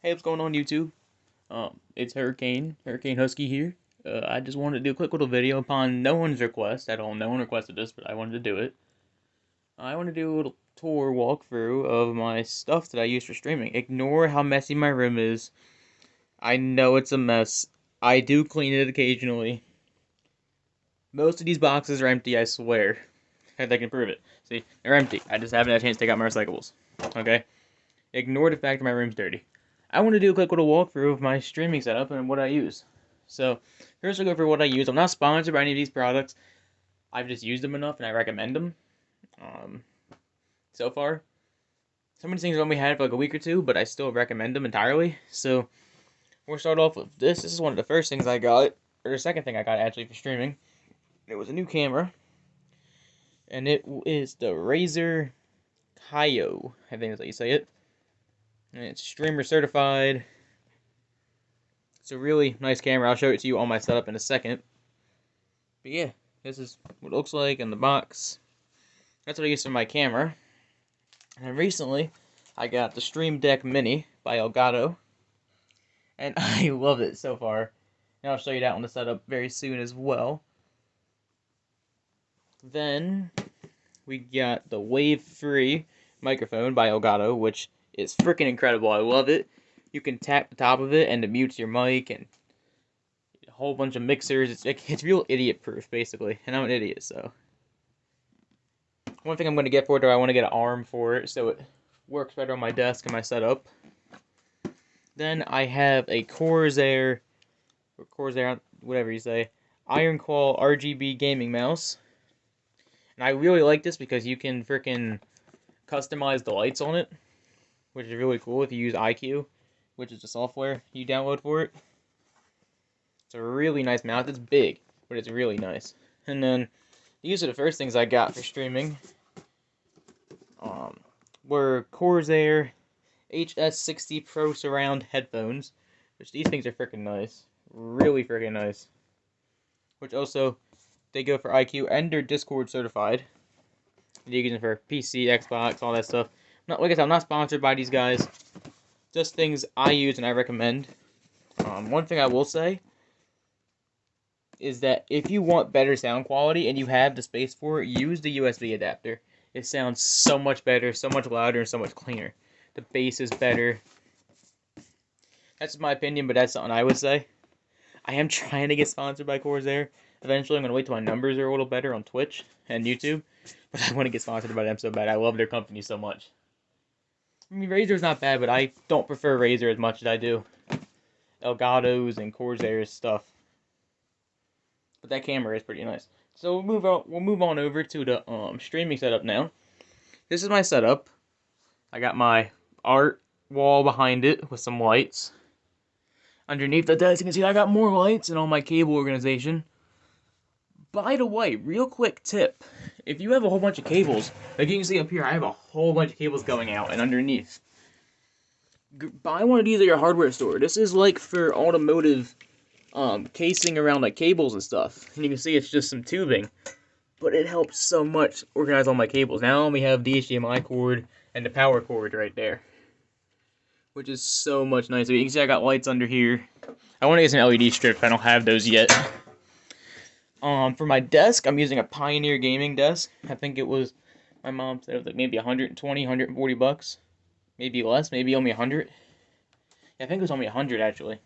Hey, what's going on YouTube? It's Hurricane Husky here. I just wanted to do a quick little video upon no one's request at all. No one requested this, but I wanted to do it. I want to do a little tour walkthrough of my stuff that I use for streaming. Ignore how messy my room is. I know it's a mess. I do clean it occasionally. Most of these boxes are empty, I swear. And I can prove it. See, they're empty. I just haven't had a chance to take out my recyclables. Okay? Ignore the fact that my room's dirty. I want to do a quick little walkthrough of my streaming setup and what I use. So, first I'll go over what I use. I'm not sponsored by any of these products. I've just used them enough and I recommend them. So far. Some of these things have only had for like a week or two, but I still recommend them entirely. So, we'll start off with this. This is one of the first things I got, or the second thing I got actually for streaming. It was a new camera. And it is the Razer Kaio, I think that's how you say it. And it's streamer certified. It's a really nice camera. I'll show it to you on my setup in a second. But yeah, this is what it looks like in the box. That's what I use for my camera. And recently, I got the Stream Deck Mini by Elgato. And I love it so far. And I'll show you that on the setup very soon as well. Then, we got the wave-free microphone by Elgato, which is freaking incredible. I love it. You can tap the top of it and it mutes your mic and a whole bunch of mixers. It's real idiot-proof, basically. And I'm an idiot, so. One thing I'm going to get for it, though, I want to get an arm for it so it works better on my desk and my setup. Then I have a Corsair, whatever you say, Iron Claw RGB gaming mouse. And I really like this because you can freaking customize the lights on it, which is really cool if you use IQ, which is the software you download for it. It's a really nice mouse. It's big, but it's really nice. And then these are the first things I got for streaming. Were Corsair HS60 Pro Surround headphones, which these things are freaking nice. Really freaking nice. Which also, they go for IQ and they're Discord certified. You can use them for PC, Xbox, all that stuff. Like I said, I'm not sponsored by these guys. Just things I use and I recommend. One thing I will say is that if you want better sound quality and you have the space for it, use the USB adapter. It sounds so much better, so much louder, and so much cleaner. The bass is better. That's my opinion, but that's something I would say. I am trying to get sponsored by Corsair. Eventually, I'm going to wait till my numbers are a little better on Twitch and YouTube. But I want to get sponsored by them so bad. I love their company so much. I mean, Razer's not bad, but I don't prefer Razer as much as I do Elgato's and Corsair's stuff. But that camera is pretty nice. So we'll move on over to the streaming setup now. This is my setup. I got my art wall behind it with some lights. Underneath the desk, you can see I got more lights and all my cable organization. By the way, real quick tip. If you have a whole bunch of cables, like you can see up here, I have a whole bunch of cables going out and underneath. Buy one of these at your hardware store. This is like for automotive casing around like cables and stuff. And you can see it's just some tubing. But it helps so much organize all my cables. Now I only have the HDMI cord and the power cord right there. Which is so much nicer. You can see I got lights under here. I want to get some LED strips. I don't have those yet. For my desk, I'm using a Pioneer gaming desk. I think it was, my mom said it was like maybe 120, 140 bucks. Maybe less, maybe only 100. Yeah, I think it was only 100 actually.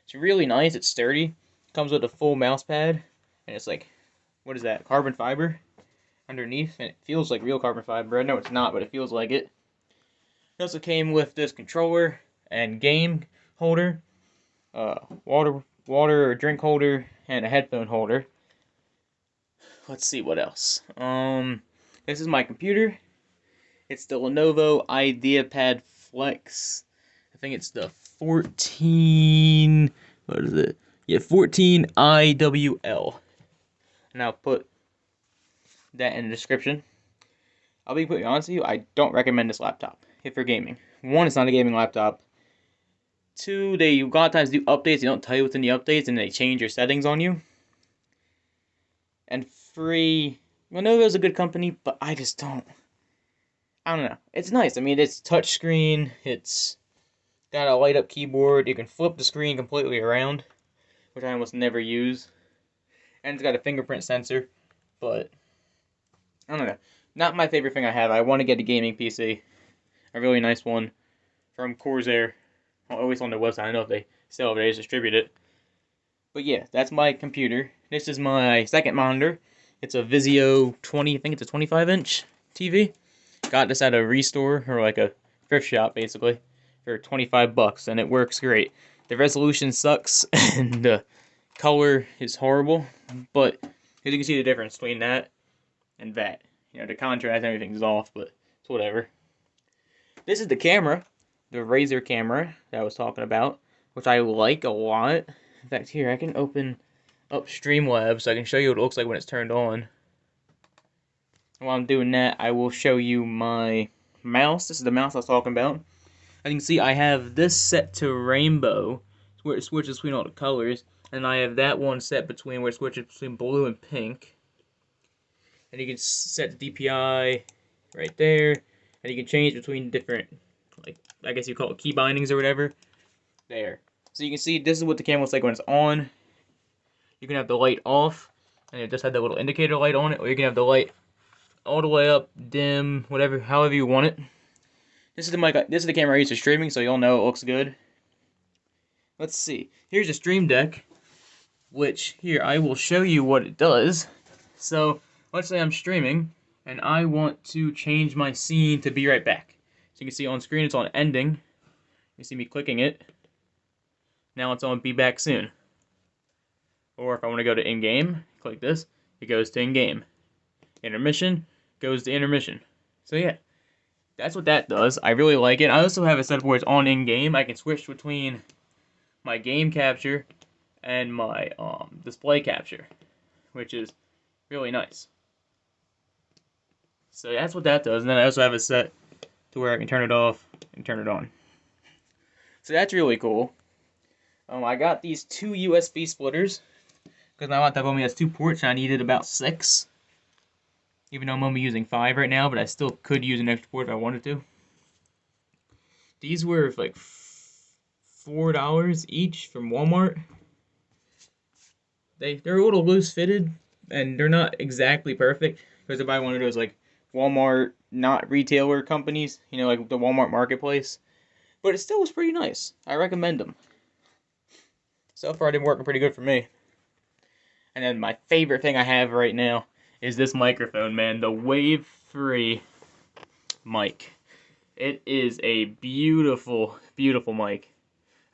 It's really nice, it's sturdy. Comes with a full mouse pad. And it's like, what is that, carbon fiber underneath. And it feels like real carbon fiber. I know it's not, but it feels like it. It also came with this controller and game holder. Water or drink holder, and a headphone holder. Let's see what else. This is my computer. It's the Lenovo IdeaPad Flex. I think it's the 14. What is it? Yeah, 14 IWL. And I'll put that in the description. I'll be completely honest with you. I don't recommend this laptop if you're gaming. One, it's not a gaming laptop. Two, they a lot of times do updates. They don't tell you what's in the updates, and they change your settings on you. And three, Lenovo's a good company, but I don't know. It's nice. I mean, it's touchscreen. It's Got a light up keyboard. You can flip the screen completely around, which I almost never use. And it's got a fingerprint sensor, but I don't know. Not my favorite thing I have. I want to get a gaming PC. A really nice one from Corsair. Well, always on their website. I don't know if they still they just distribute it. But yeah, that's my computer. This is my second monitor. It's a Vizio 20, I think it's a 25-inch TV. Got this at a restore, or like a thrift shop, basically, for 25 bucks, and it works great. The resolution sucks, and the color is horrible, but as you can see the difference between that and that. You know, the contrast and everything's off, but it's whatever. This is the camera, the Razer camera that I was talking about, which I like a lot. In fact, here, I can open up Streamlabs so I can show you what it looks like when it's turned on. And while I'm doing that, I will show you my mouse. This is the mouse I was talking about. As you can see, I have this set to rainbow, where it switches between all the colors, and I have that one set between where it switches between blue and pink. And you can set the DPI right there, and you can change between different, like, I guess you call it key bindings or whatever. There. So you can see this is what the camera looks like when it's on. You can have the light off, and it just had that little indicator light on it, or you can have the light all the way up, dim, whatever, however you want it. This is the mic. This is the camera I use for streaming, so you'll know it looks good. Let's see. Here's a Stream Deck, which here I will show you what it does. So let's say I'm streaming, and I want to change my scene to be right back. So you can see on screen it's on ending. You see me clicking it. Now it's on be back soon. Or if I want to go to in-game, click this, it goes to in-game. Intermission, goes to intermission. So yeah, that's what that does. I really like it. I also have it set up where it's on in-game. I can switch between my game capture and my display capture, which is really nice. So that's what that does. And then I also have it set to where I can turn it off and turn it on. So that's really cool. I got these two USB splitters because my laptop only has 2 ports and I needed about 6. Even though I'm only using 5 right now, but I still could use an extra port if I wanted to. These were like $4 each from Walmart. They're a little loose fitted and they're not exactly perfect because if I one of those like Walmart not retailer companies, you know, like the Walmart marketplace, but it still was pretty nice. I recommend them. So far, they've been working pretty good for me. And then my favorite thing I have right now is this microphone, man. The Wave 3 mic. It is a beautiful, beautiful mic.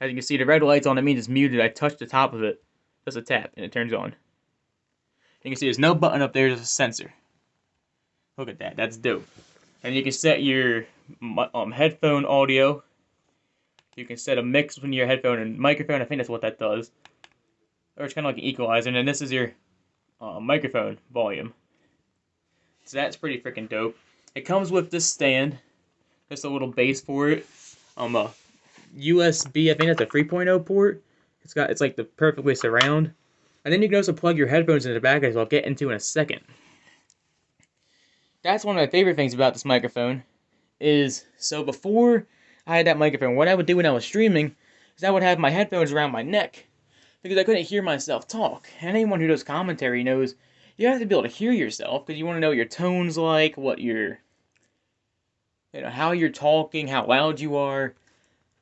As you can see, the red light's on. It means it's muted. I touch the top of it. Just a tap, and it turns on. You can see there's no button up there. There's a sensor. Look at that. That's dope. And you can set your headphone audio. You can set a mix between your headphone and microphone. I think that's what that does. Or it's kind of like an equalizer. And then this is your microphone volume. So that's pretty freaking dope. It comes with this stand. Just a little base for it. A USB, I think that's a 3.0 port. It's like the perfect way surround. And then you can also plug your headphones in the back, as I'll get into in a second. That's one of my favorite things about this microphone. So before I had that microphone, what I would do when I was streaming is I would have my headphones around my neck because I couldn't hear myself talk. And anyone who does commentary knows you have to be able to hear yourself because you want to know what your tone's like, what your, how you're talking, how loud you are.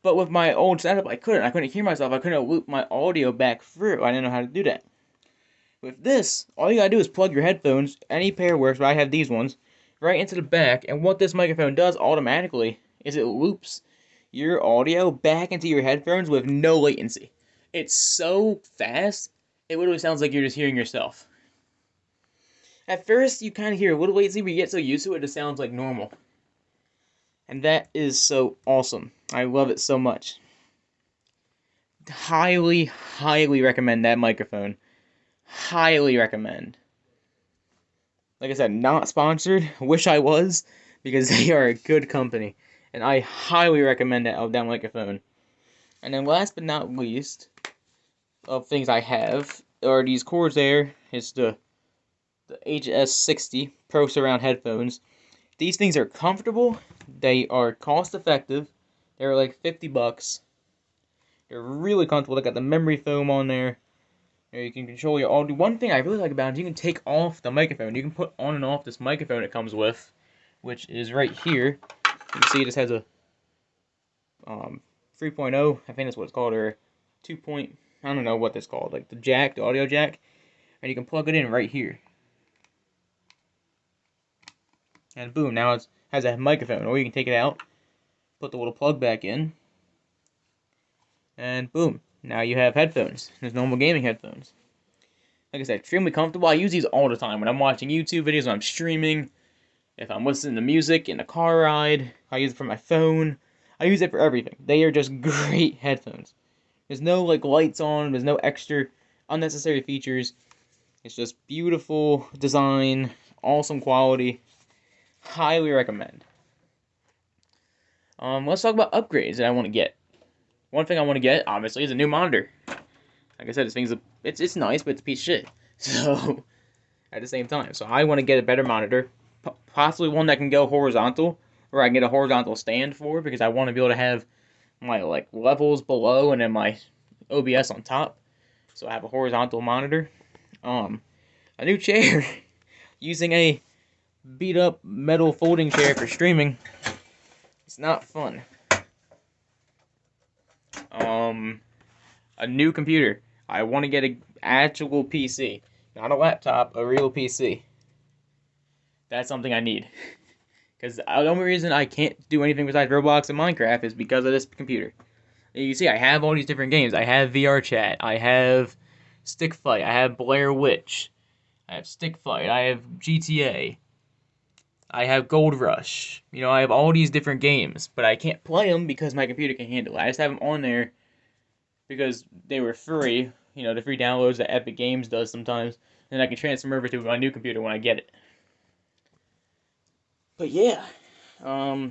But with my old setup, I couldn't hear myself. I couldn't loop my audio back through. I didn't know how to do that. With this, all you gotta do is plug your headphones, any pair works, but I have these ones, right into the back. And what this microphone does automatically is it loops your audio back into your headphones with no latency. It's so fast, it literally sounds like you're just hearing yourself. At first, you kind of hear a little latency, but you get so used to it, it sounds like normal. And that is so awesome. I love it so much. Highly, highly recommend that microphone. Highly recommend. Like I said, not sponsored. Wish I was, because they are a good company. And I highly recommend that microphone. And then last but not least, of things I have, are these Corsair. It's the HS60 Pro Surround headphones. These things are comfortable. They are cost effective. They're like $50. They're really comfortable. They got the memory foam on there. You can control your audio. One thing I really like about it is you can take off the microphone. You can put on and off this microphone it comes with, which is right here. You can see this has a 3.0, I think that's what it's called, or 2. I don't know what that's called, like the jack, the audio jack, and you can plug it in right here. And boom, now it has a microphone, or you can take it out, put the little plug back in, and boom, now you have headphones. There's normal gaming headphones. Like I said, extremely comfortable. I use these all the time when I'm watching YouTube videos, when I'm streaming, if I'm listening to music in a car ride. I use it for my phone. I use it for everything. They are just great headphones. There's no like lights on. There's no extra unnecessary features. It's just beautiful design, awesome quality. Highly recommend. Let's talk about upgrades that I want to get. One thing I want to get, obviously, is a new monitor. Like I said, this thing's it's nice, but it's a piece of shit. So at the same time, so I want to get a better monitor, possibly one that can go horizontal, or I can get a horizontal stand for, because I want to be able to have my like levels below and then my OBS on top. So I have a horizontal monitor. A new chair, using a beat up metal folding chair for streaming. It's not fun. A new computer. I want to get an actual PC, not a laptop, a real PC. That's something I need. Because the only reason I can't do anything besides Roblox and Minecraft is because of this computer. You see, I have all these different games. I have VR Chat. I have Stick Fight. I have Blair Witch. I have Stick Fight. I have GTA. I have Gold Rush. You know, I have all these different games, but I can't play them because my computer can't handle it. I just have them on there because they were free. You know, the free downloads that Epic Games does sometimes. And I can transfer them over to my new computer when I get it. But yeah. I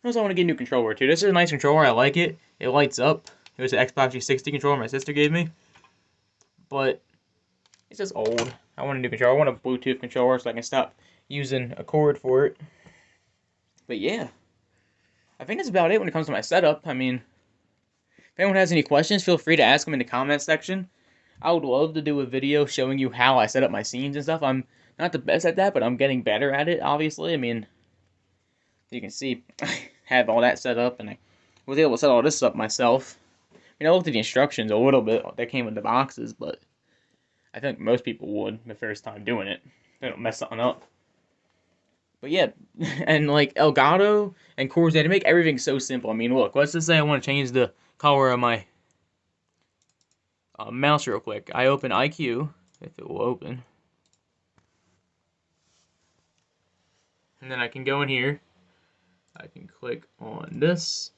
also want to get a new controller too. This is a nice controller. I like it. It lights up. It was an Xbox 360 controller my sister gave me. But it's just old. I want a new controller. I want a Bluetooth controller so I can stop using a cord for it. But yeah. I think that's about it when it comes to my setup. I mean, if anyone has any questions, feel free to ask them in the comment section. I would love to do a video showing you how I set up my scenes and stuff. I'm not the best at that, but I'm getting better at it, obviously. I mean, you can see I have all that set up, and I was able to set all this up myself. I mean, I looked at the instructions a little bit that came with the boxes, but I think most people would the first time doing it. They don't mess something up. But yeah, and like Elgato and Corsair, they make everything so simple. I mean, look, let's just say I want to change the color of my mouse real quick. I open IQ, if it will open. And then I can go in here. I can click on this,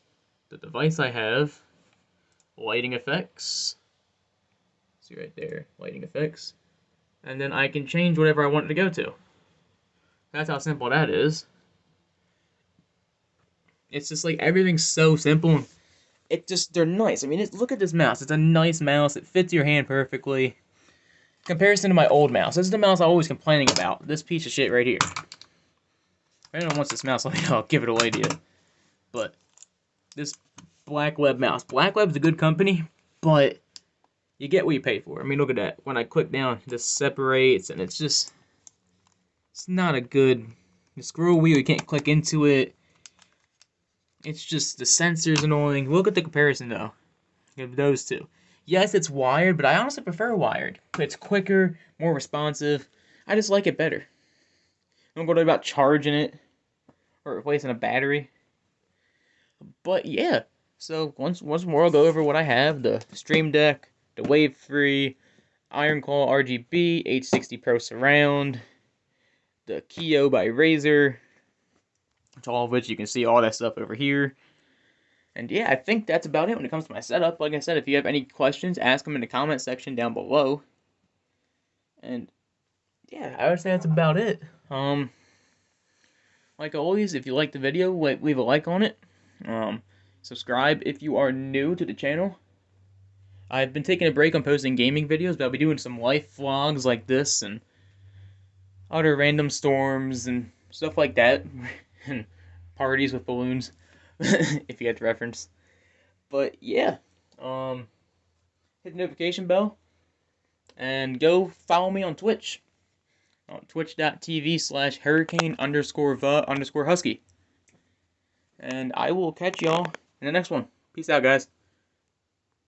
the device I have, lighting effects. See right there, lighting effects. And then I can change whatever I want it to go to. That's how simple that is. It's just like everything's so simple. They're nice. I mean, look at this mouse. It's a nice mouse. It fits your hand perfectly. Comparison to my old mouse. This is the mouse I'm always complaining about. This piece of shit right here. If anyone wants this mouse, let me know. I'll give it away to you. But this Black Web mouse. Black Web's a good company, but you get what you pay for. I mean, look at that. When I click down, it just separates, and it's not a good. The scroll wheel, you can't click into it. It's just the sensor's annoying. Look at the comparison though. Of those two. Yes, it's wired, but I honestly prefer wired. It's quicker, more responsive. I just like it better. I don't go to about charging it or replacing a battery. But yeah, so once more I'll go over what I have: the Stream Deck, the Wave Free, Iron Claw RGB, H60 Pro Surround, the Keo by Razer. All of which you can see all that stuff over here. And yeah, I think that's about it when it comes to my setup. Like I said, if you have any questions, ask them in the comment section down below. And yeah, I would say that's about it. Like always, if you like the video, leave a like on it. Subscribe if you are new to the channel. I've been taking a break on posting gaming videos, but I'll be doing some life vlogs like this and other random storms and stuff like that. And parties with balloons, if you get the reference. But yeah, Hit the notification bell, and go follow me on Twitch. On twitch.tv/hurricane_the_husky. And I will catch y'all in the next one. Peace out, guys.